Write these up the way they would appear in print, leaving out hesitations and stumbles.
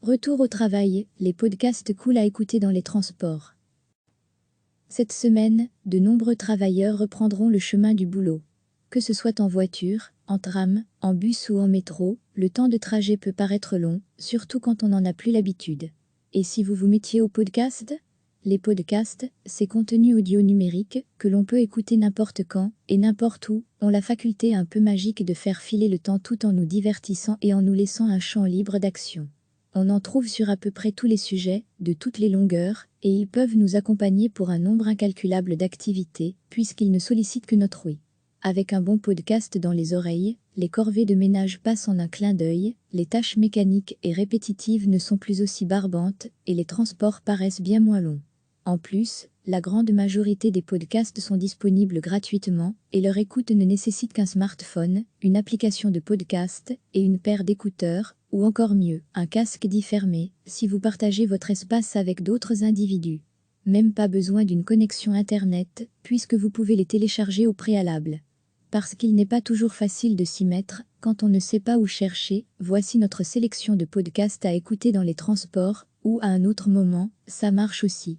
Retour au travail, les podcasts cool à écouter dans les transports. Cette semaine, de nombreux travailleurs reprendront le chemin du boulot. Que ce soit en voiture, en tram, en bus ou en métro, le temps de trajet peut paraître long, surtout quand on n'en a plus l'habitude. Et si vous vous mettiez au podcast? Les podcasts, ces contenus audio numériques, que l'on peut écouter n'importe quand et n'importe où, ont la faculté un peu magique de faire filer le temps tout en nous divertissant et en nous laissant un champ libre d'action. On en trouve sur à peu près tous les sujets, de toutes les longueurs, et ils peuvent nous accompagner pour un nombre incalculable d'activités, puisqu'ils ne sollicitent que notre ouïe. Avec un bon podcast dans les oreilles, les corvées de ménage passent en un clin d'œil, les tâches mécaniques et répétitives ne sont plus aussi barbantes, et les transports paraissent bien moins longs. En plus, la grande majorité des podcasts sont disponibles gratuitement, et leur écoute ne nécessite qu'un smartphone, une application de podcast, et une paire d'écouteurs, ou encore mieux, un casque dit fermé, si vous partagez votre espace avec d'autres individus. Même pas besoin d'une connexion Internet, puisque vous pouvez les télécharger au préalable. Parce qu'il n'est pas toujours facile de s'y mettre, quand on ne sait pas où chercher, voici notre sélection de podcasts à écouter dans les transports, ou à un autre moment, ça marche aussi.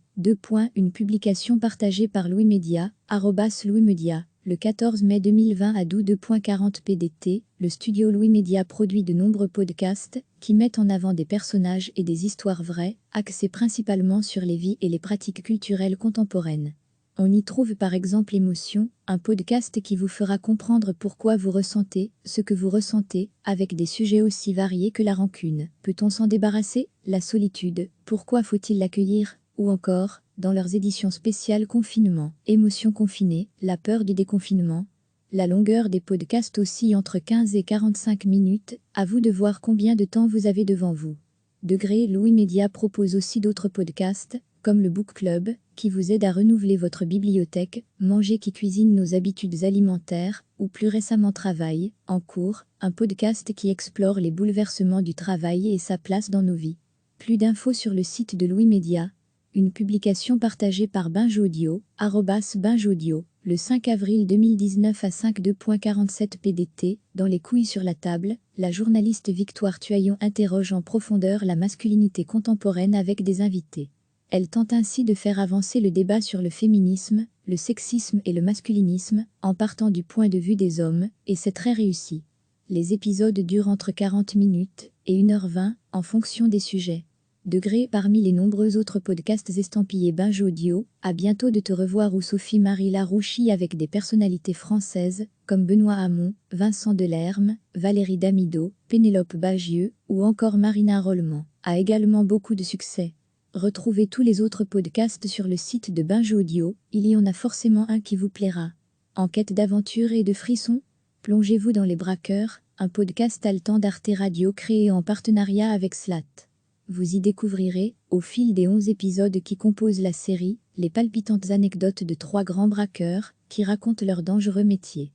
Une publication partagée par Louis Média, @LouisMedia. Le 14 mai 2020 à 12:40 PDT, le studio Louis Média produit de nombreux podcasts qui mettent en avant des personnages et des histoires vraies, axés principalement sur les vies et les pratiques culturelles contemporaines. On y trouve par exemple Émotion, un podcast qui vous fera comprendre pourquoi vous ressentez ce que vous ressentez, avec des sujets aussi variés que la rancune. Peut-on s'en débarrasser? La solitude, pourquoi faut-il l'accueillir? Ou encore, dans leurs éditions spéciales Confinement, Émotion confinée, la peur du déconfinement. La longueur des podcasts oscille entre 15 et 45 minutes, à vous de voir combien de temps vous avez devant vous. Louis Média propose aussi d'autres podcasts, comme le Book Club, qui vous aide à renouveler votre bibliothèque, Manger qui cuisine nos habitudes alimentaires, ou plus récemment Travail, en cours, un podcast qui explore les bouleversements du travail et sa place dans nos vies. Plus d'infos sur le site de Louis Média. Une publication partagée par Binge Audio, @Binge Audio, le 5 avril 2019 à 5:47 PDT, dans Les couilles sur la table, la journaliste Victoire Tuaillon interroge en profondeur la masculinité contemporaine avec des invités. Elle tente ainsi de faire avancer le débat sur le féminisme, le sexisme et le masculinisme, en partant du point de vue des hommes, et c'est très réussi. Les épisodes durent entre 40 minutes et 1h20, en fonction des sujets. Parmi les nombreux autres podcasts estampillés Binge Audio, à bientôt de te revoir ou Sophie-Marie Larouchi avec des personnalités françaises, comme Benoît Hamon, Vincent Delerme, Valérie Damido, Pénélope Bagieux, ou encore Marina Rollement, a également beaucoup de succès. Retrouvez tous les autres podcasts sur le site de Binge Audio, il y en a forcément un qui vous plaira. En quête d'aventure et de frissons? Plongez-vous dans Les Braqueurs, un podcast haletant d'Arte Radio créé en partenariat avec Slat. Vous y découvrirez, au fil des 11 épisodes qui composent la série, les palpitantes anecdotes de 3 grands braqueurs, qui racontent leur dangereux métier.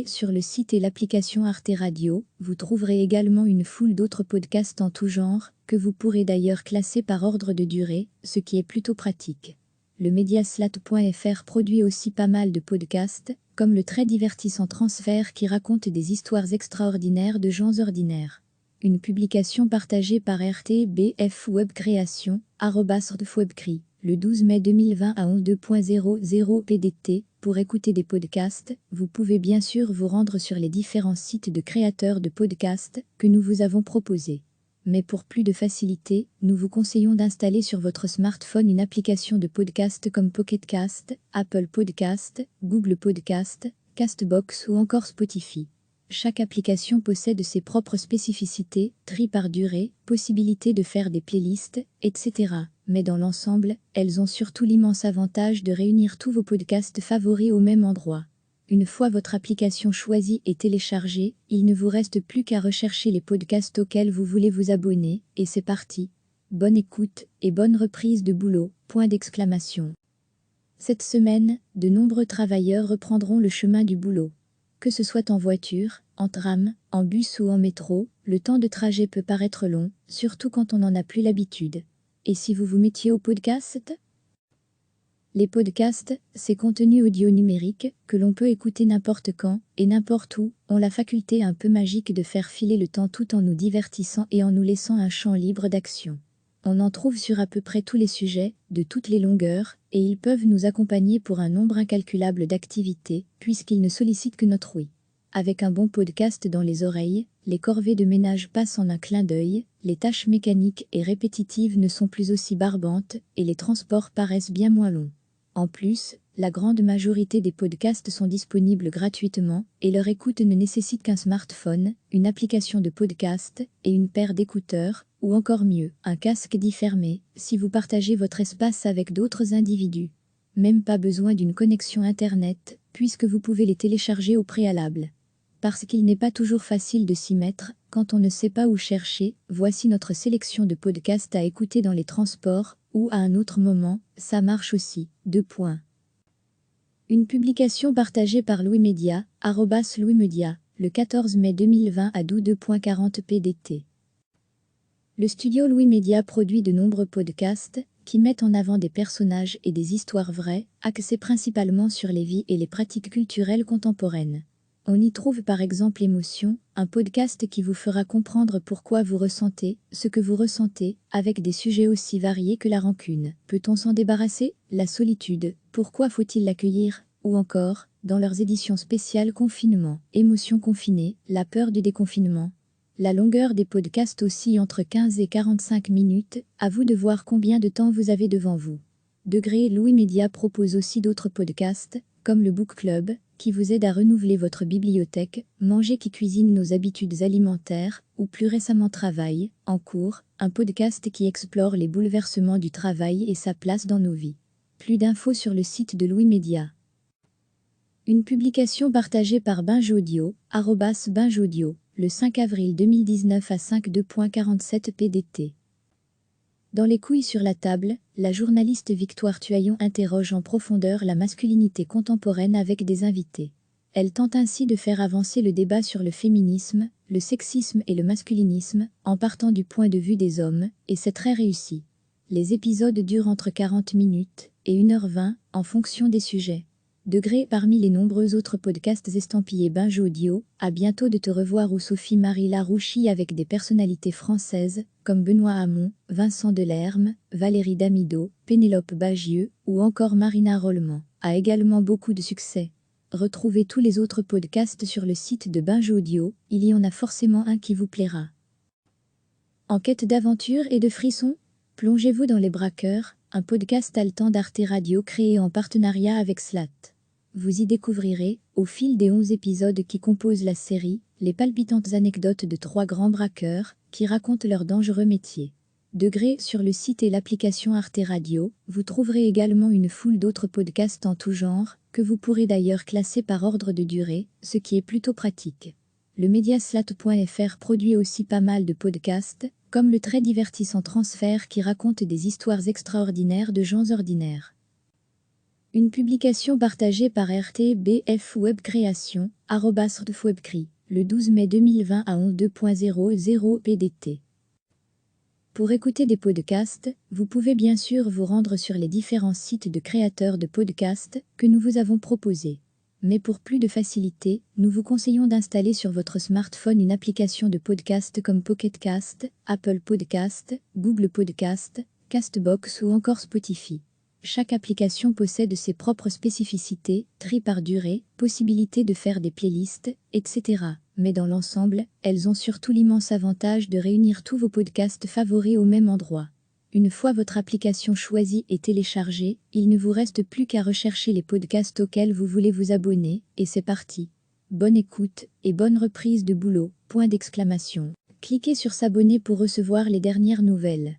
Sur le site et l'application Arte Radio, vous trouverez également une foule d'autres podcasts en tout genre, que vous pourrez d'ailleurs classer par ordre de durée, ce qui est plutôt pratique. Le Mediaslat.fr produit aussi pas mal de podcasts, comme le très divertissant Transfert qui raconte des histoires extraordinaires de gens ordinaires. Une publication partagée par RTBF Web Création, @RTBF, le 12 mai 2020 à 11:00 PDT. Pour écouter des podcasts, vous pouvez bien sûr vous rendre sur les différents sites de créateurs de podcasts que nous vous avons proposés. Mais pour plus de facilité, nous vous conseillons d'installer sur votre smartphone une application de podcast comme Pocket Cast, Apple Podcast, Google Podcast, Castbox ou encore Spotify. Chaque application possède ses propres spécificités, tri par durée, possibilité de faire des playlists, etc. Mais dans l'ensemble, elles ont surtout l'immense avantage de réunir tous vos podcasts favoris au même endroit. Une fois votre application choisie et téléchargée, il ne vous reste plus qu'à rechercher les podcasts auxquels vous voulez vous abonner, et c'est parti. Bonne écoute et bonne reprise de boulot, ! Cette semaine, de nombreux travailleurs reprendront le chemin du boulot. Que ce soit en voiture, en tram, en bus ou en métro, le temps de trajet peut paraître long, surtout quand on n'en a plus l'habitude. Et si vous vous mettiez au podcast? Les podcasts, ces contenus audio numériques, que l'on peut écouter n'importe quand et n'importe où, ont la faculté un peu magique de faire filer le temps tout en nous divertissant et en nous laissant un champ libre d'action. On en trouve sur à peu près tous les sujets, de toutes les longueurs, et ils peuvent nous accompagner pour un nombre incalculable d'activités, puisqu'ils ne sollicitent que notre ouïe. Avec un bon podcast dans les oreilles, les corvées de ménage passent en un clin d'œil, les tâches mécaniques et répétitives ne sont plus aussi barbantes, et les transports paraissent bien moins longs. En plus, la grande majorité des podcasts sont disponibles gratuitement, et leur écoute ne nécessite qu'un smartphone, une application de podcast, et une paire d'écouteurs, ou encore mieux, un casque dit fermé, si vous partagez votre espace avec d'autres individus. Même pas besoin d'une connexion Internet, puisque vous pouvez les télécharger au préalable. Parce qu'il n'est pas toujours facile de s'y mettre, quand on ne sait pas où chercher, voici notre sélection de podcasts à écouter dans les transports, ou à un autre moment, ça marche aussi. 2 points. Une publication partagée par Louis Média, @Louis Média, le 14 mai 2020 à 12:40 PDT. Le studio Louis Média produit de nombreux podcasts qui mettent en avant des personnages et des histoires vraies, axés principalement sur les vies et les pratiques culturelles contemporaines. On y trouve par exemple Émotion, un podcast qui vous fera comprendre pourquoi vous ressentez ce que vous ressentez, avec des sujets aussi variés que la rancune. Peut-on s'en débarrasser? La solitude, pourquoi faut-il l'accueillir? Ou encore, dans leurs éditions spéciales Confinement, Émotion confinée, la peur du déconfinement. La longueur des podcasts oscille entre 15 et 45 minutes, à vous de voir combien de temps vous avez devant vous. Degré Louis Média propose aussi d'autres podcasts, comme le Book Club, qui vous aide à renouveler votre bibliothèque, Manger qui cuisine nos habitudes alimentaires, ou plus récemment Travail, en cours, un podcast qui explore les bouleversements du travail et sa place dans nos vies. Plus d'infos sur le site de Louis Média. Une publication partagée par Binge Audio, @Binge Audio, le 5 avril 2019 à 5:47 PDT. Dans Les couilles sur la table, la journaliste Victoire Tuaillon interroge en profondeur la masculinité contemporaine avec des invités. Elle tente ainsi de faire avancer le débat sur le féminisme, le sexisme et le masculinisme, en partant du point de vue des hommes, et c'est très réussi. Les épisodes durent entre 40 minutes et 1h20, en fonction des sujets. Degré parmi les nombreux autres podcasts estampillés Binge Audio, à bientôt de te revoir ou Sophie-Marie Larouchy avec des personnalités françaises, comme Benoît Hamon, Vincent Delerme, Valérie Damido, Pénélope Bagieux, ou encore Marina Rollement, a également beaucoup de succès. Retrouvez tous les autres podcasts sur le site de Binge Audio, il y en a forcément un qui vous plaira. En quête d'aventure et de frissons? Plongez-vous dans Les Braqueurs, un podcast haletant d'Arte Radio créé en partenariat avec Slat. Vous y découvrirez, au fil des 11 épisodes qui composent la série, les palpitantes anecdotes de 3 grands braqueurs qui racontent leur dangereux métier. Degré sur le site et l'application Arte Radio, vous trouverez également une foule d'autres podcasts en tout genre, que vous pourrez d'ailleurs classer par ordre de durée, ce qui est plutôt pratique. Le Mediaslat.fr produit aussi pas mal de podcasts, comme le très divertissant Transfert qui raconte des histoires extraordinaires de gens ordinaires. Une publication partagée par RTBF Web Création, @RTBF, le 12 mai 2020 à 11:00 PDT. Pour écouter des podcasts, vous pouvez bien sûr vous rendre sur les différents sites de créateurs de podcasts que nous vous avons proposés. Mais pour plus de facilité, nous vous conseillons d'installer sur votre smartphone une application de podcast comme Pocket Cast, Apple Podcast, Google Podcast, Castbox ou encore Spotify. Chaque application possède ses propres spécificités, tri par durée, possibilité de faire des playlists, etc. Mais dans l'ensemble, elles ont surtout l'immense avantage de réunir tous vos podcasts favoris au même endroit. Une fois votre application choisie et téléchargée, il ne vous reste plus qu'à rechercher les podcasts auxquels vous voulez vous abonner, et c'est parti. Bonne écoute et bonne reprise de boulot, point d'exclamation. Cliquez sur s'abonner pour recevoir les dernières nouvelles.